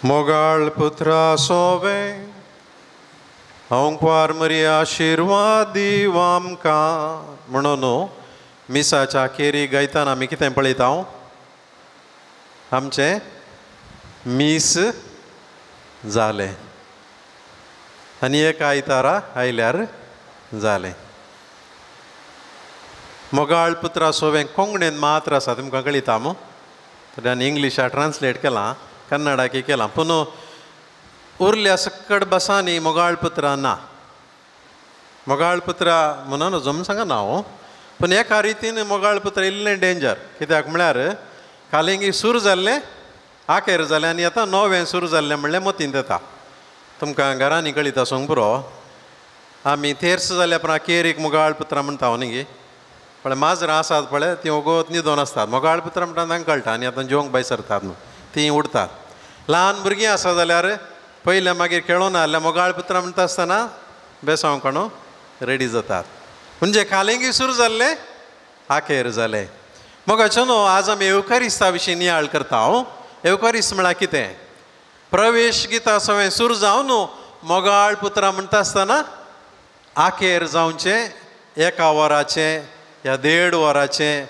मोगाळ पुत्रा सोवे ओंकार मरी आशीर्वाद दिव आमकां म्हणून मिसाच्या केरी गायताना आमी कितें पळयता आमचें मीस जालें आनी एक आयतारा आयल्यार जालें. मोगाळ पुत्रा सोवें कोंकणीन मात्र आसा तुमकां कळयता मू तर आनी इंग्लिशाक ट्रान्सलेट केलां कन्नडाकी केलां पूण उरल्या सकट बसांनी मोगाळ पुत्रा ना. मोगाळ पुत्रा म्हणून जमून सांगा ना हांव पूण एका रितीन मोगाळ पुत्र इल्लें डेंजर कित्याक म्हळ्यार कालिंगी सूर जाल्लें आखेर जालें आनी आतां नवें सूर जाल्लें म्हणल्यार मतींत येता. तुमकां घरांनी कळीत आसूंक पुरो आमी तेर्स जाल्या उपरांत केरीक मोगाळ पुत्रा म्हणटा न्ही पण माजरां आसात पळय तीं ओगोत न्हिदोन आसतात. मोगाळ पुत्रा म्हणटा तांकां कळटा आनी आतां जेवंक भायर सरतात न्हू तीं उडतात. ल्हान भुरगीं आसा जाल्यार पयलें मागीर खेळून जाल्यार मोगाळ पुत्रा म्हणटा आसतना बेसांव कोणू रेडी जातात. म्हणजे कालिंगी सूर जाल्लें आखेर जालें. मोगाचो न्हू आज आमी एवकारिस्ता विशीं नियाळ करता. एवकारिस्त म्हळ्यार कितें? प्रवेश गितां सगळें सूर जावन न्हू मोगाळ पुत्रा म्हणटा आसतना आखेर जावचें एका वराचें या 1.5 वराचें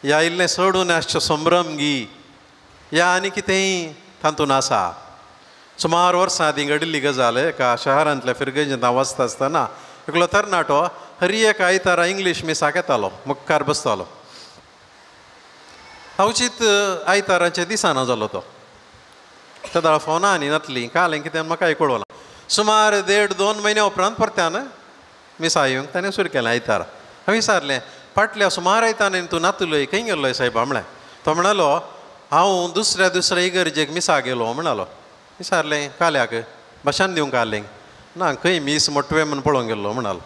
या इल्लें सोडून आसचें संभ्रम गी या आनी कितेंय तातूंत आसा. सुमार वर्सां आदीं घडिल्ली गजाल एका शहरांतल्या फिरगेंत हांव वचता आसतना एकलो तरणाटो हर एक आयतारा इंग्लीश मिसाक येतालो मुखार बसतालो. अवचीत आयताराच्या दिसाना जालो तो तेदोळ फोनांनी नातलीं कालें कितें म्हाका कळोवना. सुमार 1.5-2 म्हयने उपरांत परत्यान मिसा येवंक ताणें सुरू केलें आयतारा. हांवें विचारलें फाटल्या सुमार आयतारांनी तूं नातलोय खंय गेल्लोय सायबा म्हळें. तो म्हणलो हांव दुसऱ्या इगर्जेक मिसा गेलो म्हणलो. विचारलें काल्याक भाशान दिवंक कालें ना खंय मीस मोटवें म्हूण पळोवंक गेल्लो म्हणलो.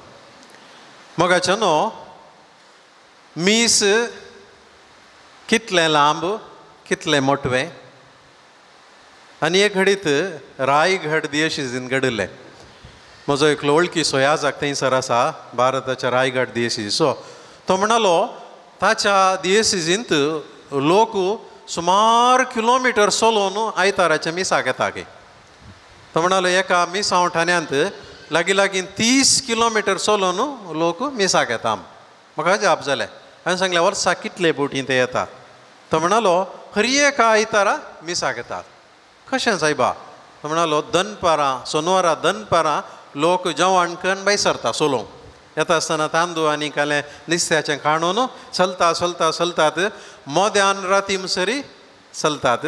मोगाचें न्हू मीस कितलें लांब कितलें मोटवें आनी एक घडीत रायगड दियेशीजीन घडिल्लें. म्हजो एकलो वळखीचो याजाक थंयसर आसा भारताच्या रायगड दियेशीजीचो. तो म्हणलो ताच्या दियेसीजींत लोक सुमार किलोमिटर चलोवन आयताराच्या मिसाक येता गे. तो म्हणलो एका मिसांव ठाण्यांत लागीं 30 किलोमिटर चलोवन लोक मिसाक येता. म्हाका जाप जालें. हांवें सांगलें वर्साक कितले बोटी ते येतात. तो म्हणलो हर एक आयतारा मिसाक येतात. कशें सायबा? तो म्हणलो दनपारां सोनवारा दनपारां लोक जेवण करून भायर सरता चलोवंक. येता आसतना तांदूळ आनी कालें नुस्त्याचें काडून चलतात मोद्यान राती मुसरी चलतात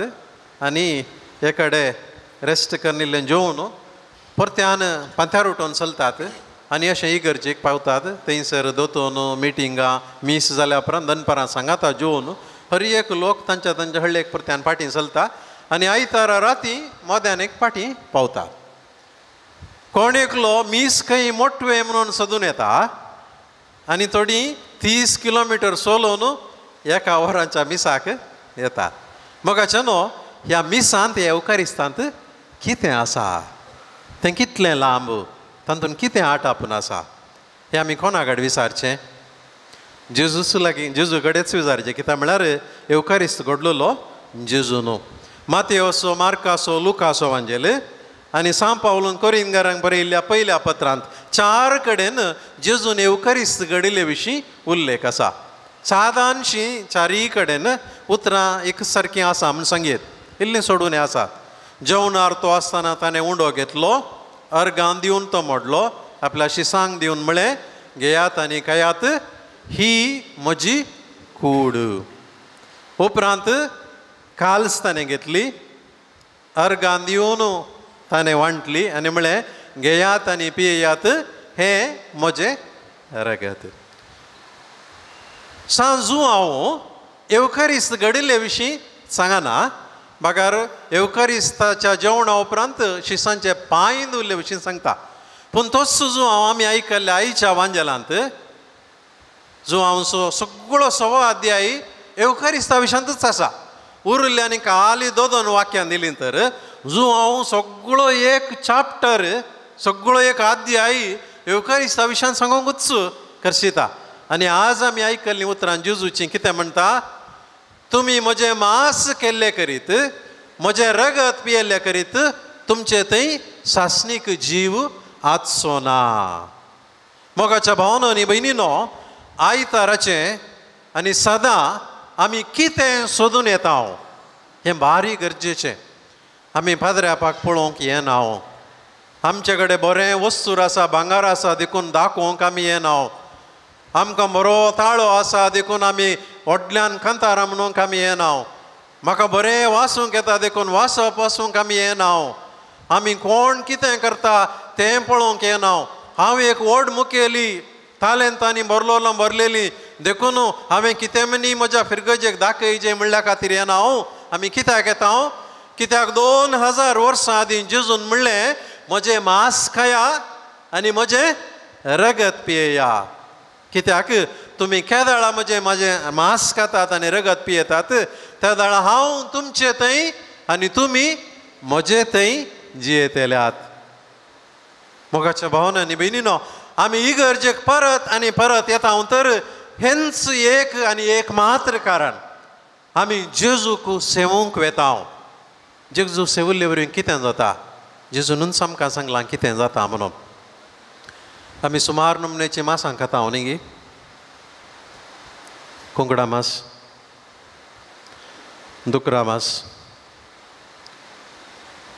आनी एकडे रेस्ट करून इल्लें जेवून परत्यान पांथ्यार उठोवन चलतात आनी अशें इगर्जेक पावतात. थंयसर दोतोन मिटिंगां मीस जाल्या उपरांत दनपारां सांगाता जेवून हर एक लोक तांच्या हळ्ळेक परत्यान फाटीं चलता आनी आयतारा राती मोद्यान एक फाटीं पावतात. कोण एकलो मीस खंय मोटवें म्हणून सोदून येता आनी थोडीं 30 किलोमिटर चलोवन एका वराच्या मिसाक येतात. मोगाचें न्हू ह्या मिसांत ह्या एवकारिस्तांत कितें आसा तें कितलें लांब तातूंत कितें आटापून आसा हें आमी कोणा कडेन विचारचें? जेजूस लागीं जेजू कडेच विचारचें. कित्याक म्हळ्यार एवकारिस्त घडलेलो जेजू न्हू. मातेवसो मार्कासो लुकासो वांजेल आनी सांव पावलून कोरिंतकारांक बरयल्ल्या पयल्या पत्रांत 4 कडेन जेजून एवकारिस्त घडिल्ले विशीं उल्लेख आसा. सादारणशीं 4 कडेन उतरां एक सारकीं आसा म्हूण सांगेत इल्लें सोडून आसात. जेवणार तो आसतना ताणें उंडो घेतलो अर्गां दिवन तो मोडलो आपल्या शिसांक दिवन म्हळें घेयात आनी खायात ही म्हजी कूड. उपरांत काल्स ताणें घेतली अर्गां दिवन ताणें वांटली आनी म्हळें घेयात आनी पियेयात हें म्हजें रगत. सांजू हांव एवकारिस्त घडिल्ले विशीं सांगना बागार एवकारिस्ताच्या जेवणा उपरांत शिसांचे पांय धुल्ले विशीं सांगता. पूण तोच जो हांव आमी आयकल्ल्या आयच्या वांजेलांत जो हांव सगळो 6 अध्याय एवकारिस्ता विशयांतूच आसा. उरले आनी खाली 2 वाक्यां दिलीं तर जो हांव सगळो एक चॅप्टर सगळो एक अध्याय एवकारिस्ता विशयान सांगूंकूच करशिता. आनी आज आमी आयकल्लीं उतरां जेजूचीं कितें म्हणटा? तुमी म्हजें मास केल्लें करीत म्हजे रगत पियेल्ल्या करीत तुमचे थंय सासनीक जीव आचचो ना. मोगाच्या भावांनो आनी भयणीनो, आयताराचे आनी सदां आमी कितें सोदून येता हें भारी गरजेचें. आमी पाद्र्यापाक पळोवंक येना. आमचे कडेन बरें वस्तूर आसा, भांगार आसा देखून दाखोवंक आमी येना. आमकां बरो ताळो आसा देखून आमी व्हडल्यान कांतारां म्हणूंक आमी येना. म्हाका बरें वासूंक येता देखून वासप वासूंक आमी येना. आमी कोण कितें करता तें पळोवंक येना. हांव एक व्हड मुखेली तालेंतांनी भरलेली देखून हांवें कितें मनी म्हज्या फिरगजेक दाखयचें म्हणल्या खातीर येना. आमी कित्याक येता? कित्याक 2000 वर्सां आदीं जेजून म्हणलें, म्हजें मांस खाया आनी म्हजें रगत पियेया. कित्याक तुमी केदाळा म्हजें मांस खातात आनी रगत पियेतात, त्या दाळा हांव तुमचे थंय आनी तुमी म्हजे थंय जियेतेल्यात. मोगाच्या भावांनो आनी भयणीनो, आमी इगर्जेक परत आनी परत येता तर हेंच एक आनी एक मात्र कारण. आमी जेजूक सेवूंक वेता. जेजू सेविल्ले वरवीं कितें जाता? जेजूनच आमकां सांगलां कितें जाता म्हणून. आमी सुमार नमनेची मांसां खाता न्ही गे. कोंकणा मांस, दुकरा मांस,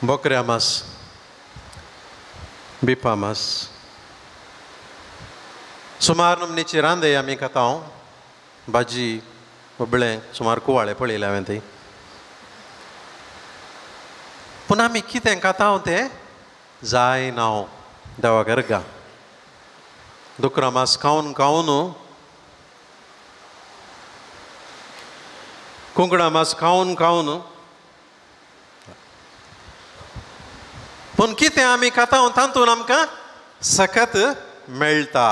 बोकऱ्या मांस, बिपा मांस, सुमार नमनेची रांदे आमी खाता. भाजी, उबळें, सुमार कुवाळे पळयले हांवें थंय. पूण आमी कितें खाता तें जायना देवाक अर्गा. दुकरा मांस खावन कोंकणा मांस खावन पूण कितें आमी खाता तातूंत आमकां सखत मेळटा.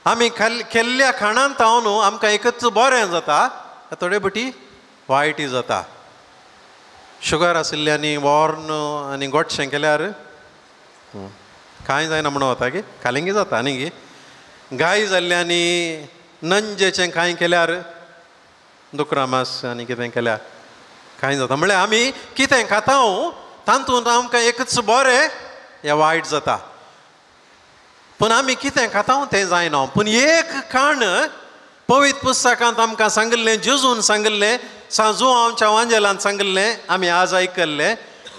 आमी केल्ल्या खाणांत आमकां एकच बरें जाता, थोडे बटी वायटय जाता. शुगर आशिल्ल्यांनी वॉर्न आनी गोडशें केल्यार कांय जायना म्हणून वता गे, कालिंगी जाता न्ही गे. गाय जाल्ल्यांनी नंजेचें कांय केल्यार, दुकरा मांस आनी कितें केल्यार कांय जाता. म्हळ्यार आमी कितें खाता तातूंत आमकां एकच बरें या वायट जाता. पूण आमी कितें खाता तें जायना. पूण एक काण पवित्र पुस्तकांत आमकां सांगिल्लें, जेजून सांगिल्लें, सांजू आमच्या वांजेलांत सांगिल्लें, आमी आज आयकल्लें,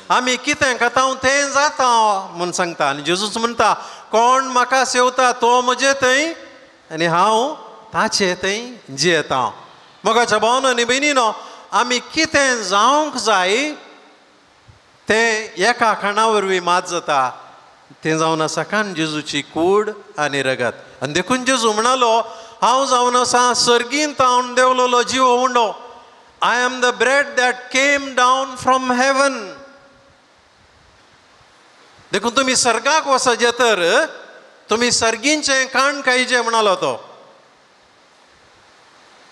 आमी कितें खाता तें जाता म्हूण सांगता. आनी जेजूच म्हणटा, कोण म्हाका सेवता तो म्हजे थंय आनी हांव ताचे थंय जियेता. मोगाच्या भावांनो आनी भयणीनो, आमी कितें जावंक जाय तें एका खाणा वरवीं मात जाता. तें जावन आसा कान जेजूची कूड आनी रगत. आनी देखून जेजू म्हणालो, हांव जावन आसा सर्गींत हांव देंवलोलो जीव undo. I am the bread that came down from haven. देखून तुमी सर्गाक वचचे तर तुमी सर्गींचें खाण खायचें म्हणालो तो.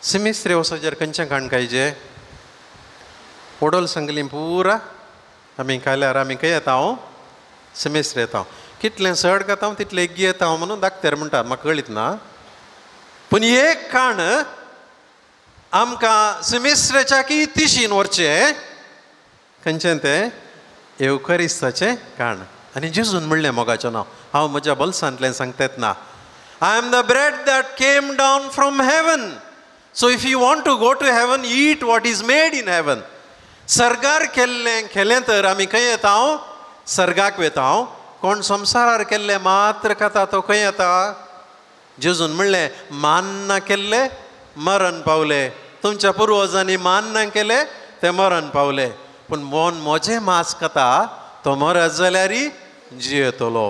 सिमिस्त्रे वचचेर खंयचें खाण खायचें? ओडोल सांगली पुरा आमी खाल्यार आमी खंय येता? सिमिस्त्र येता. कितलें चड खाता तितलें एग्गी येता म्हणून धाकटेर म्हणटा, म्हाका कळीत ना. पूण एक खाण आमकां सिमिस्त्रेच्या की तिशीन व्हरचें. खंयचें तें? एवकरिस्ताचें खाण. आनी जेजून म्हणलें मोगाचें नांव, हांव म्हज्या बल्सांतल्यान सांगतात ना, I am the bread that came down from heaven. So if you want to go to heaven, eat what is made in heaven. सर्गार केलें तर आमी खंय येता? सर्गाक वेता. कोण संवसारार केल्लें मात्र खाता तो खंय येता? जेजून म्हणलें, मान्न केल्ले मरण पावले. तुमच्या पुर्वजांनी मान्न केले ते मरण पावले. पूण म्हजें मांस खाता तो मरत जाल्यारय जियेतलो.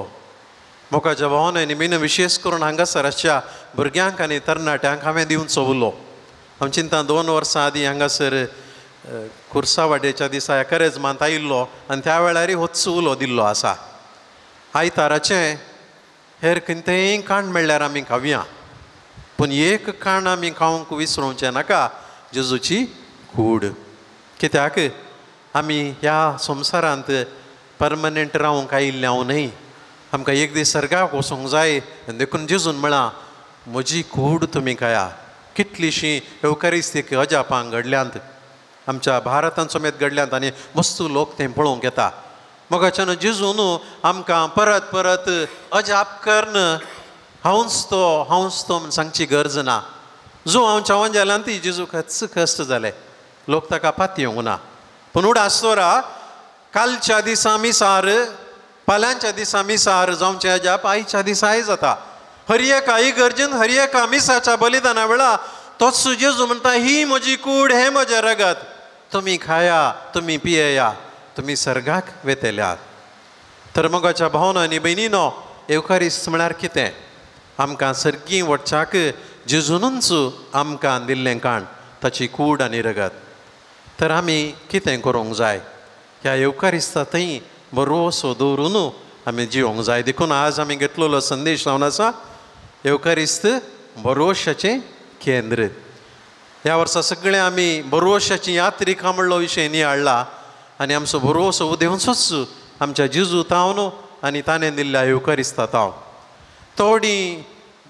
मोगाच्या भावांनो आनी भयणीनो, विशेश करून हांगासर आसच्या भुरग्यांक आनी तरणाट्यांक हांवें दिवचो उलो. हांव चिंता 2 वर्सां आदीं हांगासर कुर्सा वाड्याच्या दिसा एकारेजमांत आयिल्लो आनी त्या वेळारय होच उलो दिल्लो आसा. आयताराचें हेर खंयतेय खाण म्हणल्यार आमी खावया, पूण एक खाण आमी खावंक विसरूंचें नाका, जेजूची कूड. कित्याक आमी ह्या संवसारांत परमनंट रावंक आयिल्ले हांव न्हय. आमकां एक दीस सर्गाक वचूंक जाय. देखून जेजून म्हळां, म्हजी कूड तुमी खाया. कितलीशीं एवकारिस्तीक अजापां घडल्यांत. आमच्या भारतांत समेत घडल्यात आनी मस्तू लोक तें पळोवंक येता. मोगाच्यान जेजून आमकां परत परत अजाप करन हांवूच तो म्हूण सांगची गरज ना. जो हांव चावंजाल्यान ती जेजू कश्ट जाले लोक ताका पाती येवंक ना. पूण उडासतोरा कालच्या दिसा मिसार फाल्यांच्या दिसा मिसार जावचें अजाप आयच्या दिसाय जाता. हर एका इगर्जेन हर एका मिसाच्या बलिदाना वेळा तोच जेजू म्हणटा ही म्हजी कूड हे म्हजें रगत, तुमी खाया तुमी पियेया, तुमी सर्गाक वेतेल्यात. तर मोगाच्या भावना आनी भयणीनो, एवकारिस्त म्हळ्यार कितें? आमकां सर्गी वटच्याक जेजूनच आमकां दिल्लें काण ताची कूड आनी रगत. तर आमी कितें करूंक जाय? ह्या एवकारिस्तांतय बरोसो दवरून आमी जिवंक जाय. देखून आज आमी घेतलेलो संदेश जावन आसा एवकारिस्त बरोशाचें केंद्र. ह्या वर्सा सगळे आमी बरोशाची यात्रिका म्हणलो विशय नियाळ्ळा आनी आमचो बरोसो उदेंवचोच आमच्या जेजू तावन आनी ताणें दिल्ल्या एवकारिस्ता ताव. थोडी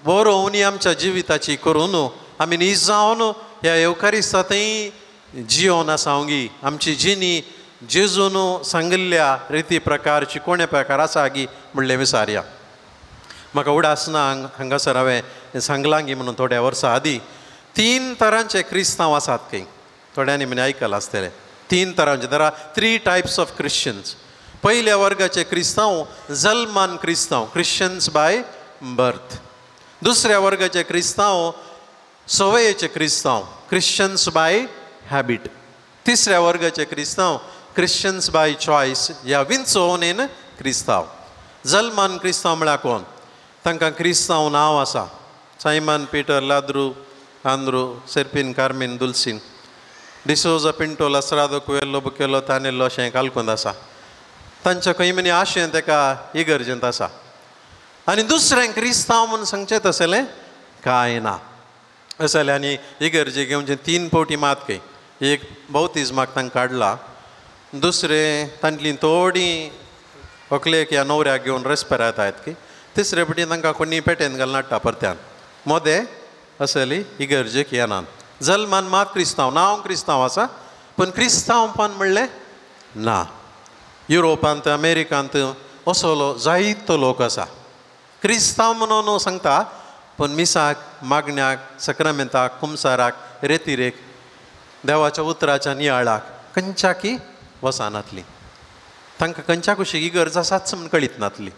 बरोवणी आमच्या जिविताची करून आमी नीज जावन ह्या एवकारिस्तांतय जियोन आसावंगी. आमची जिणी जेजून सांगिल्ल्या रिती प्रकार शिकोवण्या प्रकार आसा गी म्हणलें विचारया. म्हाका उडासना हांगासर हांवें सांगलां गी म्हणून थोड्या वर्सां आदीं 3 तरांचे क्रिस्तांव आसात खंय. थोड्यांनी म्हणे आयकलां आसतलें. 3 तरांचे. There are 3 types of Christians. पयल्या वर्गाचे क्रिस्तांव जल्मान क्रिस्तांव, क्रिश्चन्स बाय बर्थ. दुसऱ्या वर्गाचे क्रिस्तांव सवयेचे क्रिस्तांव, क्रिश्चन्स बाय हॅबिट. तिसऱ्या वर्गाचे क्रिस्तांव क्रिश्चन्स बाय चॉयस, ह्या विंचोवणेन क्रिस्तांव. जल्मान क्रिस्तांव म्हळ्यार कोण? तांकां क्रिस्तांव नांव आसा. सायमन, पिटर, लाद्रू, आंद्रू, सेर्पिन, कार्मेन, दुल्सीन, डिसोजा, पिंटो, लसरादो, कुएल्लो, बुकेलो, तानेल्लो अशें कालकोंद आसा. तांच्या खंय म्हणी आशें ताका इगर्जेंत आसा. आनी दुसरें क्रिस्तांव म्हूण सांगचें तसलें कांय ना. अशें जालें आनी इगर्जे घेवचें 3 फावटी मात खंय. एक बौतिजमाक तांकां काडला. दुसरें तांतलीं थोडीं व्हंकलेक ह्या न्हवऱ्याक घेवन रेस्पेर येतात की. तिसरे फावटी तांकां कोणी पेटेन घालून हाडटा परत्यान. मोदें असली इगर्जेक येनात. जल्मान मात क्रिस्तांव, नांव क्रिस्तांव आसा पूण क्रिस्तांवपण म्हणलें ना. युरोपांत अमेरिकांत असलो जायतो लोक आसा क्रिस्तांव म्हणून सांगता पूण मिसाक, मागण्याक, सक्रामेंताक, कुमसाराक, रेतिरेक, देवाच्या उतराच्या नियाळाक खंयच्याकी वसानातलीं. तांकां खंयच्या कुशीक इगर्ज आसाच म्हूण कळीत नातली.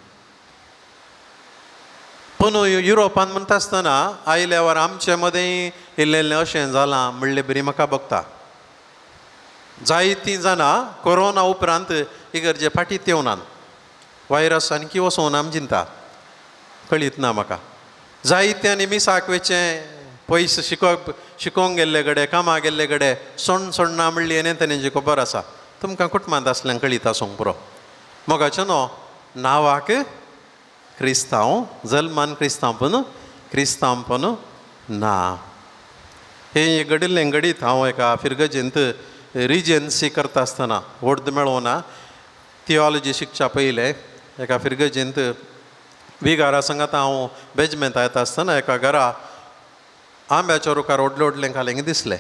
पूण युरोपान म्हणटा आसतना आयल्या वर आमचे मदें इल्लें अशें जालां म्हणलें बरी म्हाका बगता. जायतीं जाणां कोरोना उपरांत इगर्जे फाटीत येवनात. वायरस आनी वचोन आमी चिंता कळीत ना म्हाका. जायत्यांनी मिसाक वेचें पयस शिकोवंक गेल्ले गडे, कामाक गेल्ले गडे सोडना म्हणली येणे तेनेची खबर आसा. तुमकां कुटुंबांत आसल्यांक कळीत आसूंक पुरो. मोगाचें न्हू, नांवाक क्रिस्तांव, जल्मान क्रिस्तांव पूण क्रिस्तांवपण ना. हे घडिल्लें घडीत हांव एका फिरगजेंत रिजन्सी करता आसतना व्हड मेळोना थियोलॉजी शिकच्या पयलें एका फिरगजेंत विगारा सांगात हांव बेजमेंत येता आसतना एका घरा आंब्याच्या रुखार व्हडलें खालें दिसलें.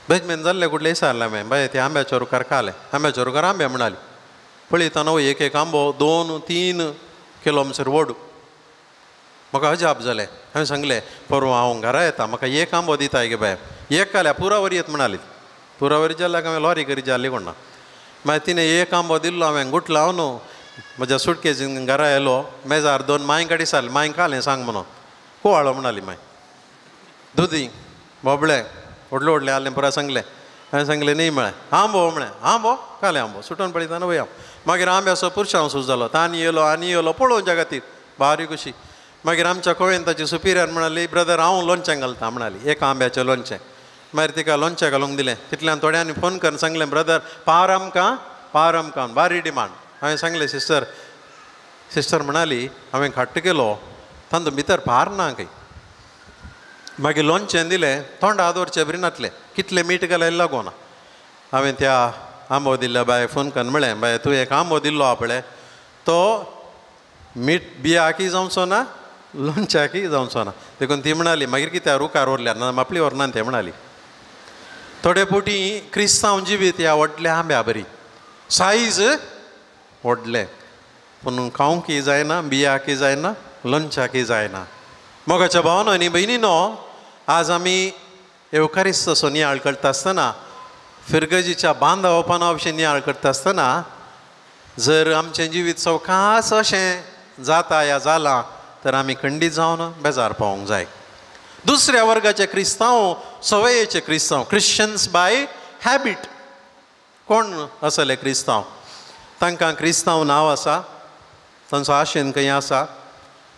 बेजमेंत जाल्ले कुठले विचारलें हांवें, बाय ते आंब्याच्या रुखार खालें. आंब्याच्या रुखार आंबे म्हणाली. पळयतना एक आंबो 2-3 किलो म्हणसर व्हड. म्हाका अजाप जालें. हांवें सांगलें परवां हांव घरा येता, म्हाका एक आंबो दिताय गे बाय. एक काल्या पुरावरी येत म्हणाली. पुरावरी जाल्यार हांवें लॉरी करी जाली कोण ना. मागीर तिणें एक आंबो दिल्लो. हांवें गुटलो हांव न्हू म्हज्या सुटकेसीन घरा येयलो. मेजार 2 मांयक दिसाले. मांयक खालें सांग म्हणून. कुवाळो म्हणाली माय. दुदी बोबळे व्हडलें आहलें पुरा सांगलें. हांवें सांगलें न्ही म्हळें. आंबो म्हळें. आंबो खालें आंबो. सुटोन पळयतना वया. मागीर आंब्याचो पुरशांव सुरू जालो. आनी येयलो पळोवच्या खातीर बारीक कशी. मागीर आमच्या कळ्ळेन ताची सुपिरियर म्हणाली ब्रदर हांव लोणचें घालता म्हणाली. एक आंब्याचें लोणचें. मागीर तिका लोणचें घालूंक दिलें. तितल्यान थोड्यांनी फोन करून सांगलें ब्रदर पार आमकां बारी डिमांड. हांवें सांगलें सिस्टर म्हणाली हांवें खाट्ट केलो तातूंत भितर पार ना खंय. मागीर लोणचें दिलें. तोंडा दवरचें बरी नातलें. कितलें मीठ घालायला लागोना. हांवें त्या आंबो दिल्ल्या बाय फोन करून म्हळें बाय तूं एक आंबो दिल्लो हा पळय तो मीठ बियाकी जावचो ना लोणच्याकी जावचो ना. देखून ती म्हणाली मागीर कित्याक रुखार व्हरल्यार ना मापली व्हरना तें म्हणाली. थोडे पोटी क्रिस्तांव जिवीत ह्या व्हडल्या आंब्या बरी सायज व्हडले पूण खावंकय जायना बियाकय जायना लंचाकय जायना. मोगाच्या भावानो आनी भयणीनो, आज आमी एवकारिस्त असो नियाळ करता आसतना फिरगजीच्या बांदा ओपना अशें नियाळ करता आसतना जर आमचें जिवीत सवकास अशें जाता या जालां तर आमी खंडीत जावन बेजार पावोंक जाय. दुसऱ्या वर्गाचे क्रिस्तांव, सवयेचे क्रिस्तांव, क्रिश्चन्स बाय हॅबीट. कोण आसले क्रिस्तांव? तांकां क्रिस्तांव नांव आसा, तांचो आशेन खंय आसा,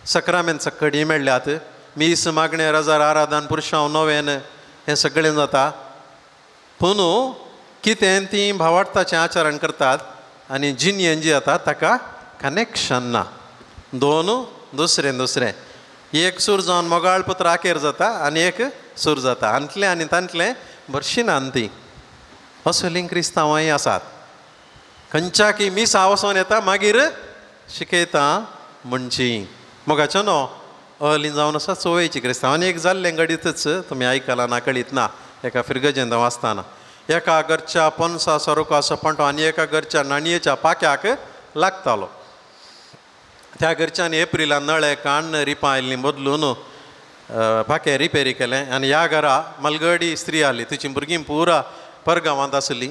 सक्रामेंत सक्कडी मेळ्ळ्यात, मीस मागणे रजार आराधन पुरुषांव नोवेन हें सगळें जाता. पूण कितें ती भावार्थाचें आचरण करतात आनी जिणेन जी जाता ताका कनेक्शन ना. दोन दुसरें दुसरें एक सूर जावन मोगाळ पुत्र आखेर जाता आनी एक सूर जाता, हांतलें आनी तांतलें बरशिनान ती. असलीं क्रिस्तांवांय आसात. खंयच्याकी मीस वचोन येता मागीर शिकयता म्हणची. मोगाचो न्हू अलीं जावन आसा चवयेची क्रिस्तांव. आनी एक जाल्लें घडीतच तुमी आयकलां ना कळीत ना, एका फिरगजेंत वाचताना एका घरच्या पणसा सरुको असो पणटो आनी एका घरच्या नाणयेच्या पाक्याक लागतालो. त्या घरच्यांनी एप्रिलान नळे काण्ण रिपां आयल्लीं बदलून पाकें रिपेरी केलें आनी ह्या घरा मलगडी स्त्री आली, तिची भुरगीं पुरा परगांवांत आसलीं,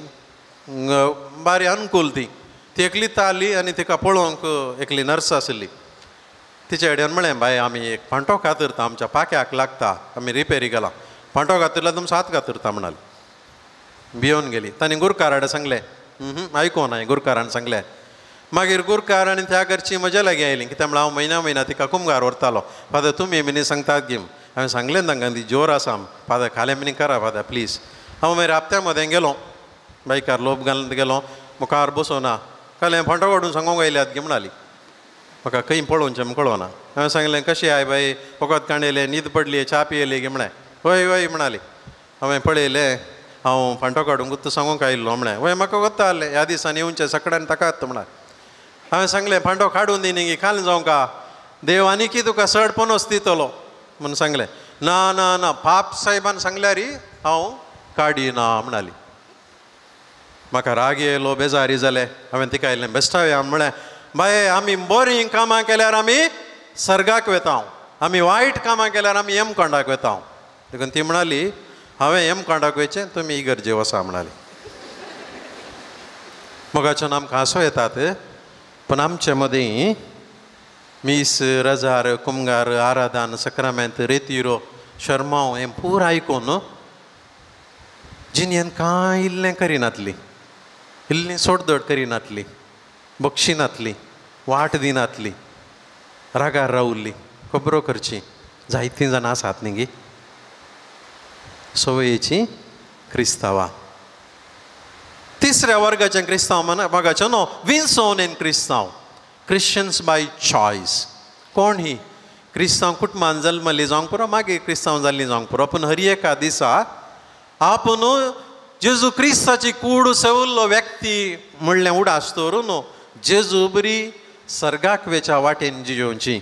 बारी अनुकूल ती एकलीच आली आनी तिका पळोवंक एकली नर्स आसली. तिचे कडेन म्हळें, बाय आमी एक फांटो कातरता, आमच्या पाक्याक लागता, आमी रिपेरी केला, फांटो कातरला तुमचो हात कातरता म्हणाली. भियोन गेली. तांणी गुरकाराडे सांगलें, आयकूं ना, गुरकारान सांगलें. मागीर गुरकार आनी त्या घरची म्हज्या लागीं आयलीं, कित्याक म्हळ्यार हांव म्हयन्या तिका कुमगार व्हरतालो. फादर तुमी मिनी सांगतात गी. हांवें सांगलें तांकां ती जोर आसा, फादर खालें मिनी करा फादर प्लीज. हांव मागीर हप्त्या मदें गेलो, बायकार लोप घालून गेलो, मुखार बसोना. काल फांटो काडून सांगूंक आयल्यात गे म्हणाली. म्हाका खंय पळोवचें कळोना. हांवें सांगलें कशें आय बाय, फकत काणयलें, न्हीद पडली, च्या पियेली गे म्हळें. वय वय म्हणाली. हांवें पळयलें, हांव फांटो काडूंक गुत्त सांगूंक आयिल्लो म्हळें. वय म्हाका वता जालें, ह्या दिसांनी येवचें सकाळीं ताका येता म्हणाल. हांवें सांगलें फांटो काडून दी न्ही, काल जावंका देव आनी की तुका चड पणस दितलो म्हणून सांगलें. ना ना ना, पाप साहेबान सांगल्यार हांव काडिना म्हणाली. म्हाका राग येयलो, बेजारी जालें. हांवें तिका आयलें बेश्टावया म्हळें, बाय आमी बरीं कामां केल्यार आमी सर्गाक वेता, आमी वायट कामां केल्यार आमी यमकोंडाक वेता. देखून ती म्हणाली, हांवें यमकोंडाक वयचें, तुमी इगर्जे वसा म्हणाली. मोगाच्यान आमकां हांसो येतात, पूण आमचे मदीं मीस, रजार, कुमगार, आराधन, सक्रामेंत, रेतीरो, शर्मांव हें पुरो आयकून जिणेन कांय इल्लें करिनातली, इल्लीं सोडधड करिनातली, बक्षिनातली, वाट दिनातली, रागार रावल्ली, खबरो करची. जायतीं जाणां आसात न्ही गे सवयेची क्रिस्तांवां. तिसऱ्या वर्गाचे क्रिस्तांव मोगाचो न्हू विंसोनेन क्रिस्तांव, क्रिश्चन्स बाय चॉयस. कोण ही? क्रिस्तांव कुटुंबान जल्मली जावंक पुरो, मागीर क्रिस्तांव जाल्लीं जावंक पुरो, पूण हर एका दिसा आपूण जेजू क्रिस्ताची कूड सेवल्लो व्यक्ती म्हणलें उडास दवरून जेजू बरी सर्गाक वेच्या वाटेन जियोवची,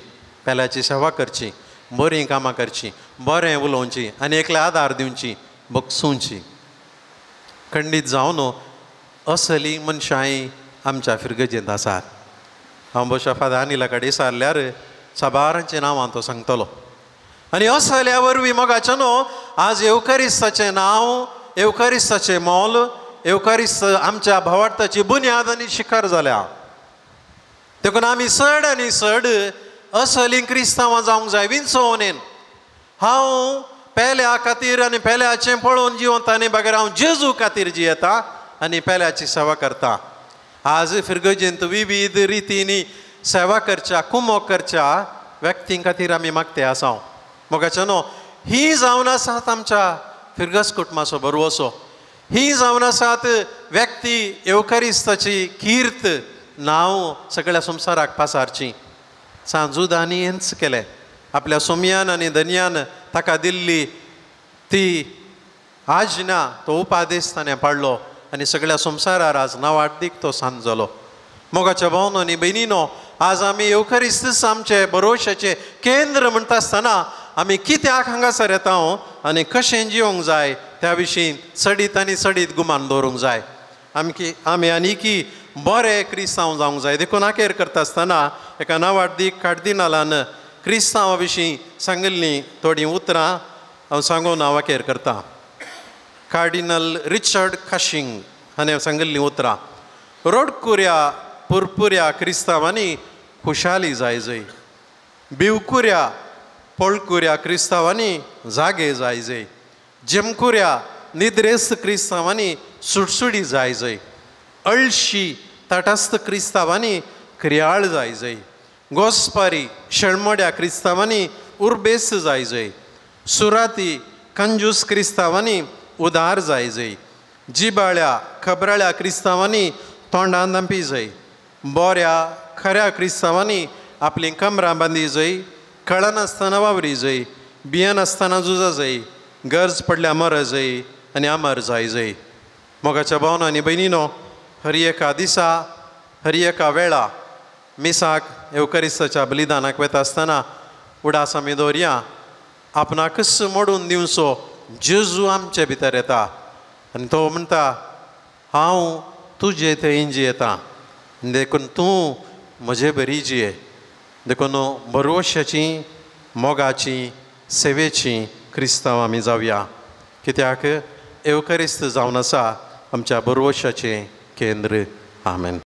पेल्याची सेवा करची, बरीं कामां करची, बरें उलोवची आनी एकले आदार दिवची, बगसूंची. खंडीत जावन असलीं मनशांय आमच्या फिरगजेंत आसात. हांव बशा फादर अनिला कडेन विचारल्यार साबारांचें नांवां तो सांगतलो. आनी असल्या वरवीं मोगाचें न्हू आज एवकारिस्ताचें नांव, एवकारिस्ताचें मोल, एवकारिस्त आमच्या भावार्थाची बुन्याद आनी शिखर जाल्या. देखून आमी चड आनी चड असलीं क्रिस्तांवां जावंक जाय विंचोवनेन. हांव पेल्या खातीर आनी पेल्याचें पळोवन जिवता आनी मागीर हांव जेजू खातीर जियेता आनी पेल्याची सेवा करता. आज फिरगजेंत विविध रितींनी सेवा करच्या, कुमोग करच्या व्यक्तीं खातीर आमी मागते आसां. मोगाचें न्हू ही जावन आसात आमच्या फिरगस कुटुंबाचो बरवसो. ही जावन आसात व्यक्ती एवकारिस्ताची किर्त नांव सगळ्या संवसाराक पासारची. सांजुदानी हेंच केलें. आपल्या सोमयान आनी धनयान ताका दिल्ली ती आज्ञा, तो उपादेश ताणें पाळलो आनी सगळ्या संवसारार आज नावाडीक तो सांज जालो. मोगाच्या भावांनो आनी भयणीनो, आज आमी एवकारिस्त आमचे भरोशाचें केंद्र म्हणटा आसतना आमी कित्याक हांगासर येता आनी कशें जिवंक जाय त्या विशीं सडीत आनी सडीत गुमान दवरूंक जाय. आमी आनीकी बरे क्रिस्तांव जावंक जाय. देखून आखेर करता आसतना एका नांवाडीक कार्दिनालान क्रिस्तांवा विशीं सांगिल्लीं थोडीं उतरां हांव सांगून हांव आखेर करतां. कार्डिनल रिचर्ड काशींग हाणें सांगिल्लीं उतरां. रोडकुऱ्या पुरपुऱ्या क्रिस्तांवांनी खुशाली जाय जय. बिवकुऱ्या पळकुऱ्या क्रिस्तांवांनी जागे जाय जय. जिमकुऱ्या निद्रेस्त क्रिस्तांवांनी सुटसुडी जाय जय. अळशी तटस्थ क्रिस्तांवांनी क्रियाळ जाय जय. गोस्पारी शेळमोड्या क्रिस्तांवांनी उर्बेस्त जाय जय. सुराती कंजूस क्रिस्तांवांनी उदार जाय जय. जिबाळ्या खबराळ्या क्रिस्तांवांनी तोंडां दांपी जय. बोऱ्या खऱ्या क्रिस्तांवांनी आपलीं कमरां बांदी जय. कळनासतना वावरी जय. भियेनासतना झुजा जय. गरज पडल्या मर जय आनी अमर जाय जय. मोगाच्या भावनांनी भयणीनो, हर एका दिसा हर एका वेळा मिसाक एवकरिस्ताच्या बलिदानाक वता आसतना उडास आमी दवरया. आपणाकच मोडून दिवचो जेजू आमचे भितर येता आनी तो म्हणटा हांव तुजे थंय जियेतां देखून तूं म्हजे बरी जिये. देखून बरोवशाची मोगाची सेवेची क्रिस्तांव आमी जावया. कित्याक एवकरिस्त जावन आसा आमच्या बरोवशाचें केंद्र. आमेन.